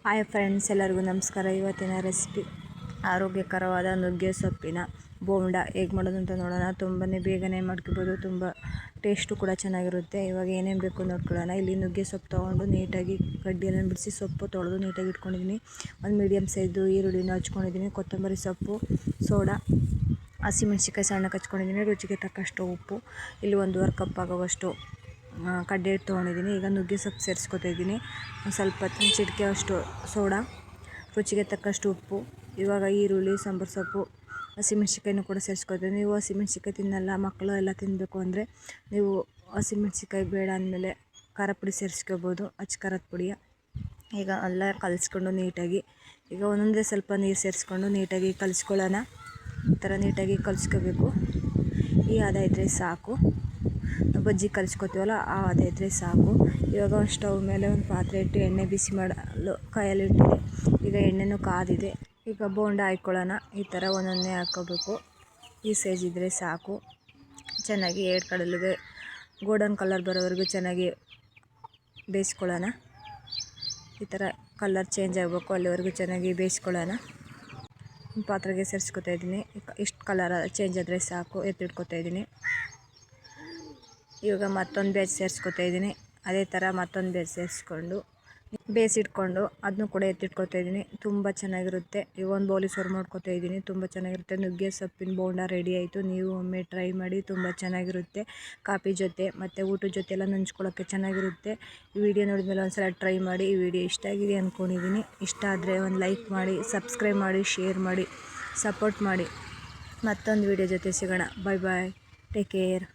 Hi friends, ಎಲ್ಲರಿಗೂ ನಮಸ್ಕಾರ. ಇವತ್ತಿನ ರೆಸಿಪಿ ಆರೋಗ್ಯಕರವಾದ ನುಗ್ಗೆ ಸೊಪ್ಪಿನ ಬೋಂಡ ಹೇಗೆ ಮಾಡೋದು ಅಂತ ನೋಡೋಣ. ತುಂಬಾ ಬೇಗನೆ ಮಾಡ್ಕೋಬೋದು, ತುಂಬ ಟೇಸ್ಟು ಕೂಡ ಚೆನ್ನಾಗಿರುತ್ತೆ. ಇವಾಗ ಏನೇನು ಬೇಕು ನೋಡ್ಕೊಳ್ಳೋಣ. ಇಲ್ಲಿ ನುಗ್ಗೆ ಸೊಪ್ಪು ತೊಗೊಂಡು ನೀಟಾಗಿ ಕಡ್ಡಿಯನ್ನು ಬಿಡಿಸಿ ಸೊಪ್ಪು ತೊಳೆದು ನೀಟಾಗಿ ಇಟ್ಕೊಂಡಿದ್ದೀನಿ. ಒಂದು ಮೀಡಿಯಮ್ ಸೈಜು ಈರುಳ್ಳಿನ ಹಚ್ಕೊಂಡಿದ್ದೀನಿ, ಕೊತ್ತಂಬರಿ ಸೊಪ್ಪು, ಸೋಡಾ, ಹಸಿಮೆಣ್ಸಿಕಾಯಿ ಸಣ್ಣಕ್ಕೆ ಹಚ್ಕೊಂಡಿದ್ದೀನಿ, ರುಚಿಗೆ ತಕ್ಕಷ್ಟು ಉಪ್ಪು, ಇಲ್ಲಿ 1.5 ಕಪ್ ಆಗುವಷ್ಟು ಕಡ್ಲೆ ಹಿಟ್ಟು ತೊಗೊಂಡಿದ್ದೀನಿ. ಈಗ ನುಗ್ಗೆ ಸೊಪ್ಪು ಸೇರಿಸ್ಕೊತಾ ಇದ್ದೀನಿ. ಸ್ವಲ್ಪ ಚಿಟಿಕೆ ಅಷ್ಟು ಸೋಡಾ, ರುಚಿಗೆ ತಕ್ಕಷ್ಟು ಉಪ್ಪು. ಇವಾಗ ಈರುಳ್ಳಿ, ಸಾಂಬಾರು ಸೊಪ್ಪು, ಹಸಿಮೆಣ್ಸಿಕಾಯಿನೂ ಕೂಡ ಸೇರಿಸ್ಕೊತೀನಿ. ನೀವು ಹಸಿಮೆಣ್ಸಿಕಾಯಿ ತಿನ್ನಲ್ಲ, ಮಕ್ಕಳು ಎಲ್ಲ ತಿನ್ನಬೇಕು ಅಂದರೆ ನೀವು ಹಸಿಮೆಣ್ಸಿಕಾಯಿ ಬೇಡ ಅಂದಮೇಲೆ ಖಾರ ಪುಡಿ ಸೇರಿಸ್ಕೋಬೋದು, ಖಾರದ ಪುಡಿಯ. ಈಗ ಎಲ್ಲ ಕಲಿಸ್ಕೊಂಡು ನೀಟಾಗಿ, ಈಗ ಒಂದೊಂದೇ ಸ್ವಲ್ಪ ನೀರು ಸೇರಿಸ್ಕೊಂಡು ನೀಟಾಗಿ ಕಲಿಸ್ಕೊಳ್ಳೋಣ. ಈ ಥರ ನೀಟಾಗಿ ಕಲಿಸ್ಕೋಬೇಕು. ಈ ಹದ ಇದ್ದರೆ ಸಾಕು. ಬಜ್ಜಿ ಕಲಿಸ್ಕೊತೀವಲ್ಲ ಆ ಹದ ಇದ್ದರೆ ಸಾಕು. ಇವಾಗ ಒಂದು ಸ್ಟವ್ ಮೇಲೆ ಒಂದು ಪಾತ್ರೆ ಇಟ್ಟು ಎಣ್ಣೆ ಬಿಸಿ ಮಾಡಲು ಕಾಯಲ್ಲಿ ಇಟ್ಟಿದೆ. ಈಗ ಎಣ್ಣೆನೂ ಕಾದಿದೆ. ಈಗ ಬೋಂಡ ಹಾಕ್ಕೊಳ್ಳೋಣ. ಈ ಥರ ಒಂದೊಂದೇ ಹಾಕ್ಕೋಬೇಕು. ಈ ಸೈಜ್ ಇದ್ದರೆ ಸಾಕು. ಚೆನ್ನಾಗಿ ಎರಡು ಕಡೆಗೆ ಗೋಲ್ಡನ್ ಕಲರ್ ಬರೋವರೆಗೂ ಚೆನ್ನಾಗಿ ಬೇಯಿಸ್ಕೊಳ್ಳೋಣ. ಈ ಥರ ಕಲರ್ ಚೇಂಜ್ ಆಗಬೇಕು, ಅಲ್ಲಿವರೆಗೂ ಚೆನ್ನಾಗಿ ಬೇಯಿಸ್ಕೊಳ್ಳೋಣ. ಪಾತ್ರೆಗೆ ಸೇರಿಸ್ಕೊತಾ ಇದ್ದೀನಿ. ಇಷ್ಟು ಕಲರ್ ಚೇಂಜ್ ಆದರೆ ಸಾಕು, ಎತ್ತಿಟ್ಕೊತಾ ಇದ್ದೀನಿ. ಇವಾಗ ಮತ್ತೊಂದು ಬೇಯಿಸಿ ಸೇರಿಸ್ಕೊತಾ ಇದ್ದೀನಿ. ಅದೇ ಥರ ಮತ್ತೊಂದು ಬೇಯಿಸಿ ಸೇರಿಸ್ಕೊಂಡು ಬೇಯಿಸಿಟ್ಕೊಂಡು ಅದನ್ನು ಕೂಡ ಎತ್ತಿಟ್ಕೊತಾ ಇದ್ದೀನಿ. ತುಂಬ ಚೆನ್ನಾಗಿರುತ್ತೆ. ಈಗ ಒಂದು ಬೌಲಿಗೆ ಸರ್ವ್ ಮಾಡ್ಕೊತಾ ಇದ್ದೀನಿ. ತುಂಬ ಚೆನ್ನಾಗಿರುತ್ತೆ. ನುಗ್ಗೆ ಸೊಪ್ಪಿನ ಬೋಂಡ ರೆಡಿ ಆಯಿತು. ನೀವು ಒಮ್ಮೆ ಟ್ರೈ ಮಾಡಿ, ತುಂಬ ಚೆನ್ನಾಗಿರುತ್ತೆ. ಕಾಫಿ ಜೊತೆ ಮತ್ತು ಊಟದ ಜೊತೆ ಎಲ್ಲ ನಂಚ್ಕೊಳ್ಳೋಕ್ಕೆ ಚೆನ್ನಾಗಿರುತ್ತೆ. ಈ ವಿಡಿಯೋ ನೋಡಿದ್ಮೇಲೆ ಒಂದು ಸಲ ಟ್ರೈ ಮಾಡಿ. ಈ ವಿಡಿಯೋ ಇಷ್ಟ ಆಗಿದೆ ಅಂದ್ಕೊಂಡಿದ್ದೀನಿ. ಇಷ್ಟ ಆದರೆ ಒಂದು ಲೈಕ್ ಮಾಡಿ, ಸಬ್ಸ್ಕ್ರೈಬ್ ಮಾಡಿ, ಶೇರ್ ಮಾಡಿ, ಸಪೋರ್ಟ್ ಮಾಡಿ. ಮತ್ತೊಂದು ವಿಡಿಯೋ ಜೊತೆ ಸಿಗೋಣ. ಬಾಯ್ ಬಾಯ್, ಟೇಕ್ ಕೇರ್.